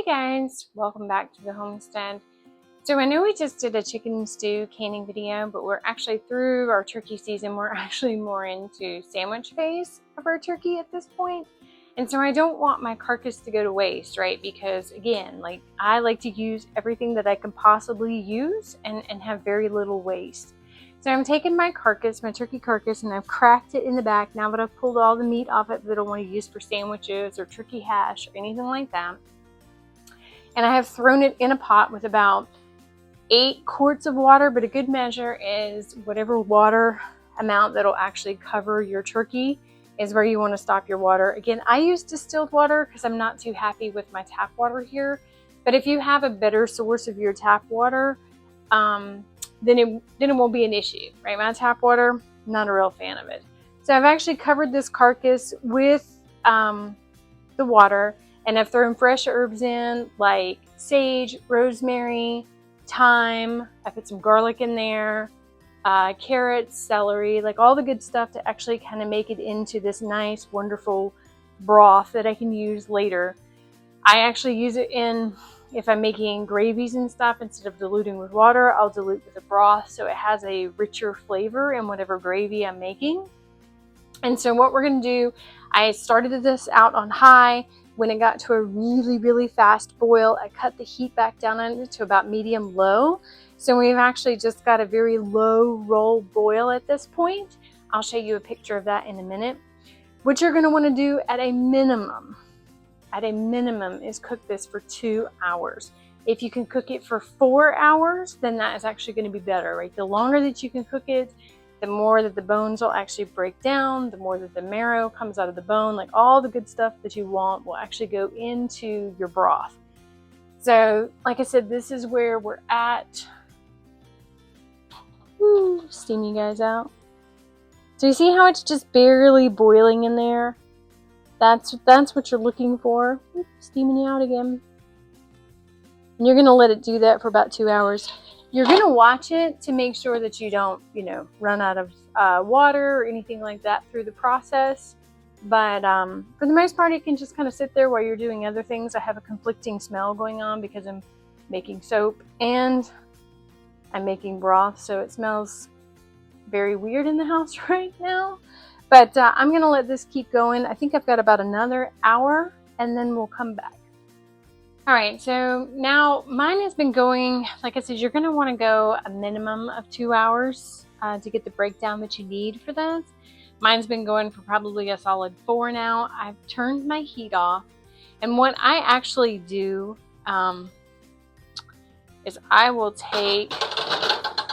Hey guys, welcome back to the homestead. So I know we just did a chicken stew canning video, but we're actually through our turkey season. We're actually more into sandwich phase of our turkey at this point. And so I don't want my carcass to go to waste, right? Because again, I like to use everything that I can possibly use and have very little waste. So I'm taking my carcass, my turkey carcass, and I've cracked it in the back now that I've pulled all the meat off it that I don't want to use for sandwiches or turkey hash or anything like that. And I have thrown it in a pot with about 8 quarts of water, but a good measure is whatever water amount that'll actually cover your turkey is where you want to stop your water. Again, I use distilled water because I'm not too happy with my tap water here. But if you have a better source of your tap water, then it won't be an issue, right? My tap water, not a real fan of it. So I've actually covered this carcass with the water. And I've thrown fresh herbs in like sage, rosemary, thyme. I put some garlic in there, carrots, celery, like all the good stuff to actually kind of make it into this nice, wonderful broth that I can use later. I actually use it in, if I'm making gravies and stuff, instead of diluting with water, I'll dilute with a broth so it has a richer flavor in whatever gravy I'm making. And so what we're going to do, I started this out on high. When it got to a really, really fast boil, I cut the heat back down on it to about medium low. So we've actually just got a very low roll boil at this point. I'll show you a picture of that in a minute. What you're going to want to do at a minimum is cook this for 2 hours. If you can cook it for 4 hours, then that is actually going to be better, right? The longer that you can cook it, the more that the bones will actually break down, the more that the marrow comes out of the bone, like all the good stuff that you want will actually go into your broth. So, like I said, this is where we're at. Woo, steam you guys out. So you see how it's just barely boiling in there? That's what you're looking for. Oops, steaming you out again. And you're gonna let it do that for about 2 hours. You're going to watch it to make sure that you don't, run out of water or anything like that through the process. But for the most part, it can just kind of sit there while you're doing other things. I have a conflicting smell going on because I'm making soap and I'm making broth. So it smells very weird in the house right now. But I'm going to let this keep going. I think I've got about another hour and then we'll come back. All right, so now mine has been going, like I said, you're going to want to go a minimum of 2 hours to get the breakdown that you need for this. Mine's been going for probably a solid 4 now. I've turned my heat off. And what I actually do is I will take,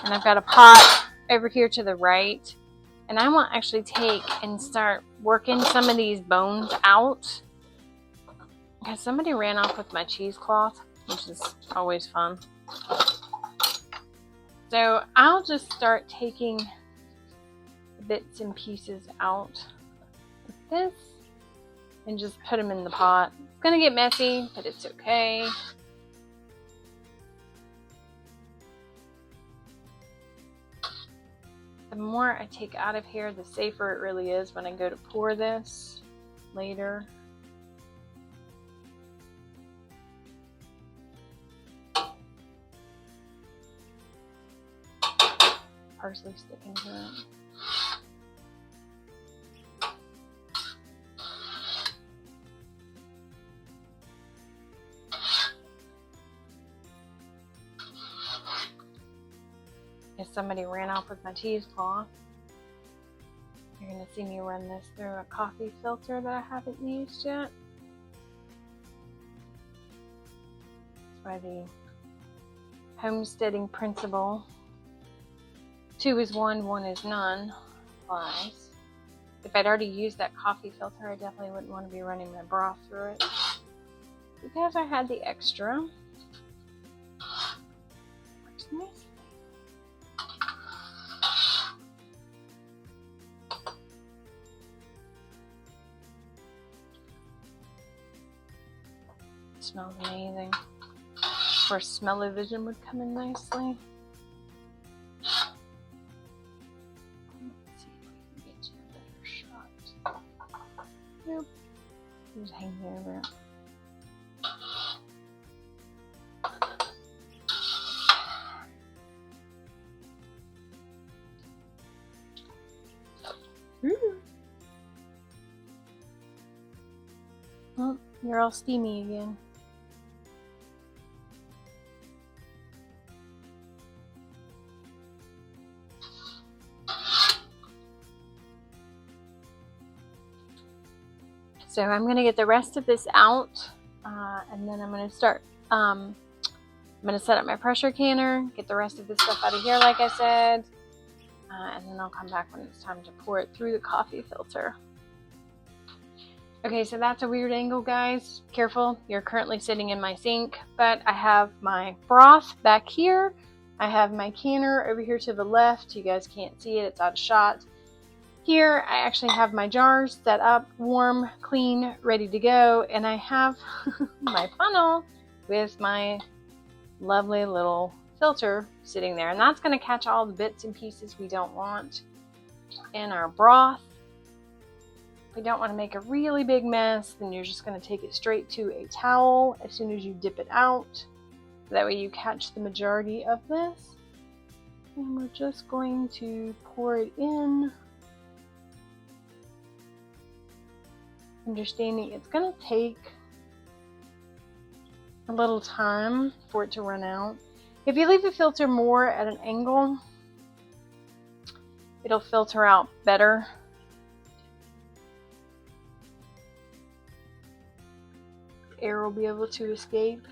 and I've got a pot over here to the right, and I will actually take and start working some of these bones out. Because somebody ran off with my cheesecloth, which is always fun. So I'll just start taking bits and pieces out like this and just put them in the pot. It's going to get messy, but it's okay. The more I take out of here, the safer it really is when I go to pour this later. Parsley sticking to it. If somebody ran off with my cheesecloth, you're going to see me run this through a coffee filter that I haven't used yet. That's why the homesteading principle, 2 is 1, 1 is none, applies. If I'd already used that coffee filter, I definitely wouldn't want to be running my broth through it. Because I had the extra. Works nicely. It smells amazing. Of course, smell-o-vision would come in nicely. Nope. Just hang over it. Oh, you're all steamy again. So I'm going to get the rest of this out, and then I'm going to start. I'm going to set up my pressure canner, get the rest of this stuff out of here like I said, and then I'll come back when it's time to pour it through the coffee filter. Okay, so that's a weird angle, guys. Careful, you're currently sitting in my sink, but I have my broth back here. I have my canner over here to the left. You guys can't see it, it's out of shot. Here, I actually have my jars set up, warm, clean, ready to go, and I have my funnel with my lovely little filter sitting there, and that's going to catch all the bits and pieces we don't want in our broth. If we don't want to make a really big mess, then you're just going to take it straight to a towel as soon as you dip it out. That way you catch the majority of this. And we're just going to pour it in. Understanding it's going to take a little time for it to run out. If you leave the filter more at an angle, it'll filter out better. Air will be able to escape.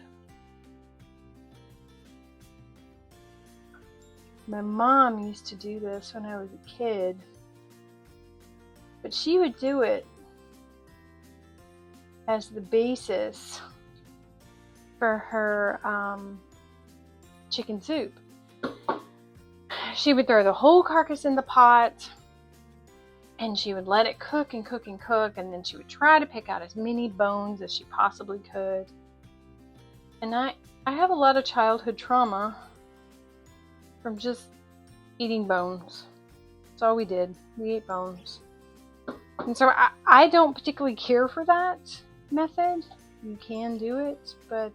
My mom used to do this when I was a kid, but she would do it as the basis for her chicken soup. She would throw the whole carcass in the pot, and she would let it cook and cook and cook, and then she would try to pick out as many bones as she possibly could. And I have a lot of childhood trauma from just eating bones. That's all we did. We ate bones. And so I don't particularly care for that method. You can do it, but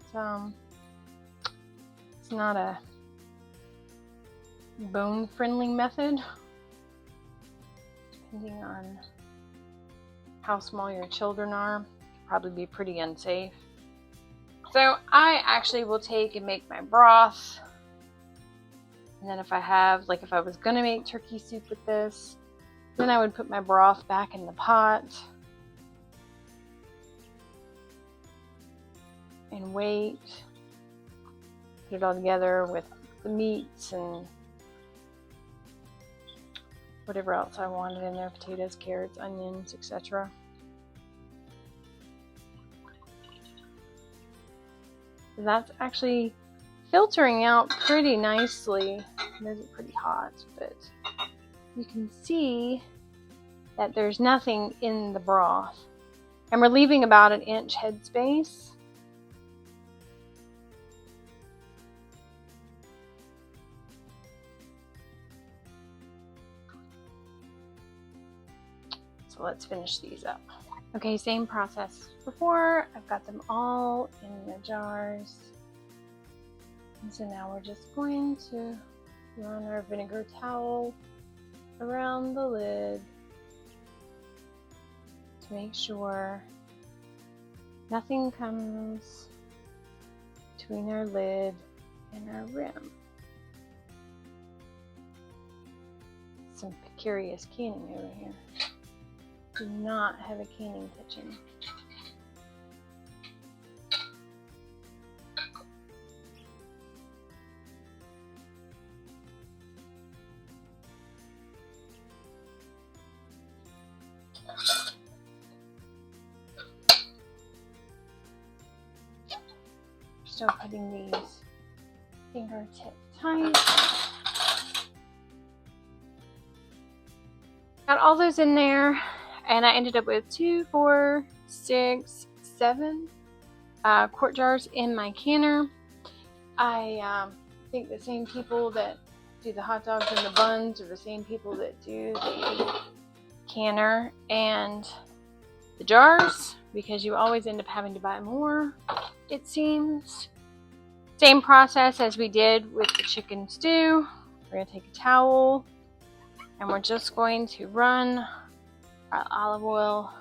it's not a bone-friendly method. Depending on how small your children are, it could probably be pretty unsafe. So I actually will take and make my broth. And then if I have, like if I was going to make turkey soup with this, then I would put my broth back in the pot and wait. Put it all together with the meats and whatever else I wanted in there, potatoes, carrots, onions, etc. That's actually filtering out pretty nicely. It is pretty hot, but you can see that there's nothing in the broth. And we're leaving about 1 inch headspace. So let's finish these up. Okay, same process before. I've got them all in the jars. And so now we're just going to run our vinegar towel around the lid to make sure nothing comes between our lid and our rim. Some precarious canning over here. Do not have a canning kitchen. Still putting these fingertip tight. Got all those in there. And I ended up with 2, 4, 6, 7 quart jars in my canner. I think the same people that do the hot dogs and the buns are the same people that do the canner and the jars, because you always end up having to buy more, it seems. Same process as we did with the chicken stew. We're going to take a towel and we're just going to run our olive oil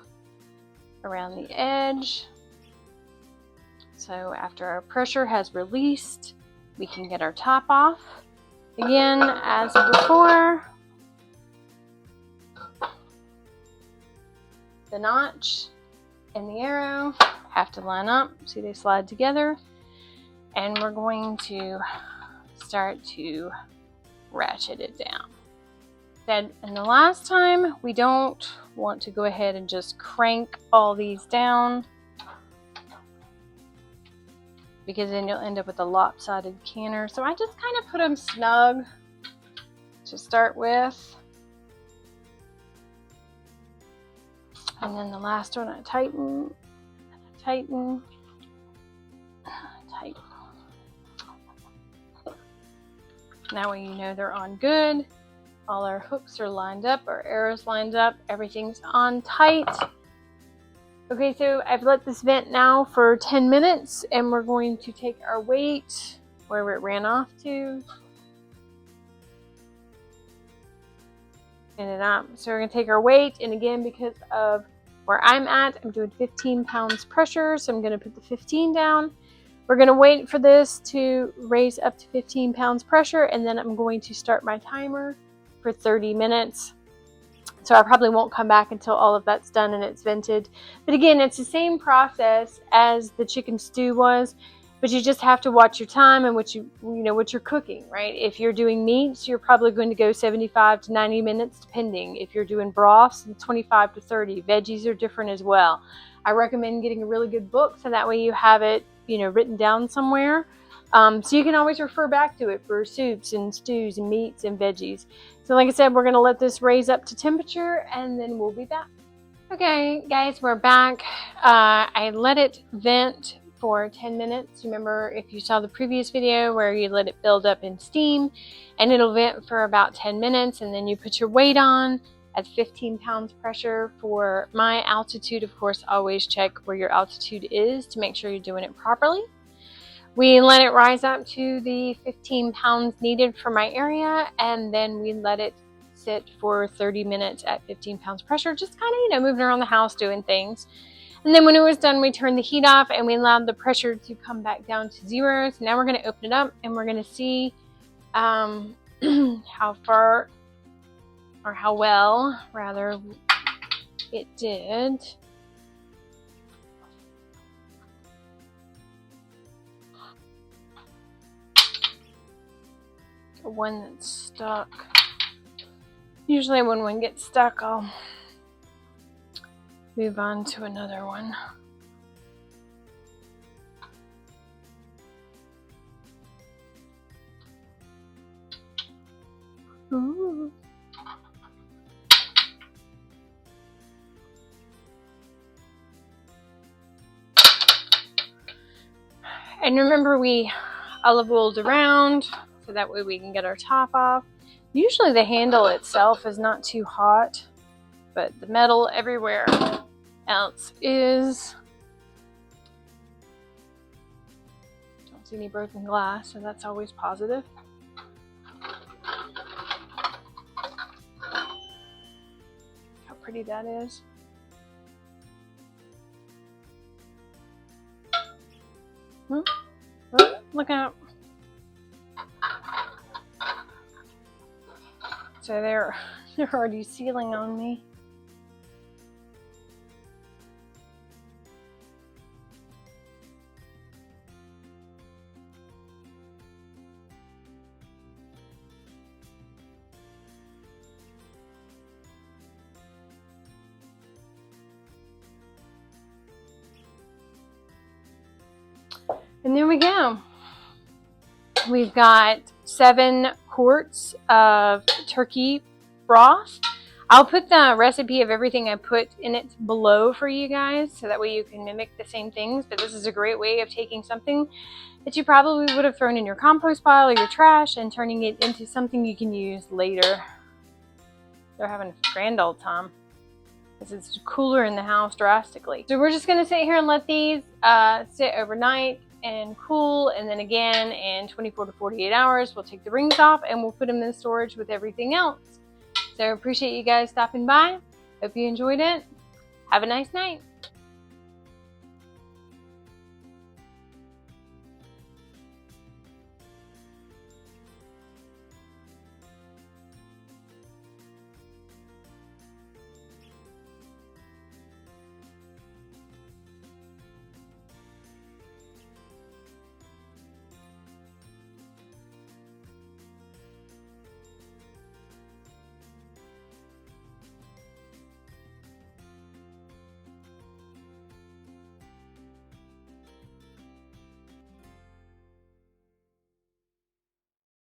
around the edge. So after our pressure has released, we can get our top off. Again, as before, the notch and the arrow have to line up. See, they slide together. And we're going to start to ratchet it down. And the last time, we don't want to go ahead and just crank all these down, because then you'll end up with a lopsided canner. So I just kind of put them snug to start with. And then the last one I tighten, tighten, tighten. That way you know they're on good. All our hooks are lined up, our arrows lined up, everything's on tight. Okay, so I've let this vent now for 10 minutes, and we're going to take our weight wherever it ran off to. Spin it up. So we're going to take our weight, and again, because of where I'm at, I'm doing 15 pounds pressure, so I'm going to put the 15 down. We're going to wait for this to raise up to 15 pounds pressure, and then I'm going to start my timer for 30 minutes. So I probably won't come back until all of that's done and it's vented. But again, it's the same process as the chicken stew was, but you just have to watch your time and what you're cooking, right? If you're doing meats, you're probably going to go 75 to 90 minutes depending. If you're doing broths, 25 to 30. Veggies are different as well. I recommend getting a really good book so that way you have it, written down somewhere. So you can always refer back to it for soups and stews and meats and veggies. So like I said, we're going to let this raise up to temperature and then we'll be back. Okay, guys, we're back. I let it vent for 10 minutes. Remember, if you saw the previous video where you let it build up in steam, and it'll vent for about 10 minutes, and then you put your weight on at 15 pounds pressure. For my altitude, of course, always check where your altitude is to make sure you're doing it properly. We let it rise up to the 15 pounds needed for my area, and then we let it sit for 30 minutes at 15 pounds pressure, just kind of, moving around the house, doing things. And then when it was done, we turned the heat off and we allowed the pressure to come back down to 0. So now we're going to open it up and we're going to see how far, or how well, rather, it did. One that's stuck. Usually when one gets stuck, I'll move on to another one. Ooh. And remember, we olive oiled around so that way we can get our top off. Usually the handle itself is not too hot, but the metal everywhere else is. Don't see any broken glass, so that's always positive. How pretty that is. Oh, look out. So they're already sealing on me. And there we go. We've got 7 quarts of turkey broth. I'll put the recipe of everything I put in it below for you guys, so that way you can mimic the same things. But this is a great way of taking something that you probably would have thrown in your compost pile or your trash and turning it into something you can use later. They're having a grand old time because it's cooler in the house drastically. So we're just going to sit here and let these sit overnight and cool, and then again in 24 to 48 hours we'll take the rings off and we'll put them in storage with everything else. So I appreciate you guys stopping by, Hope you enjoyed it. Have a nice night.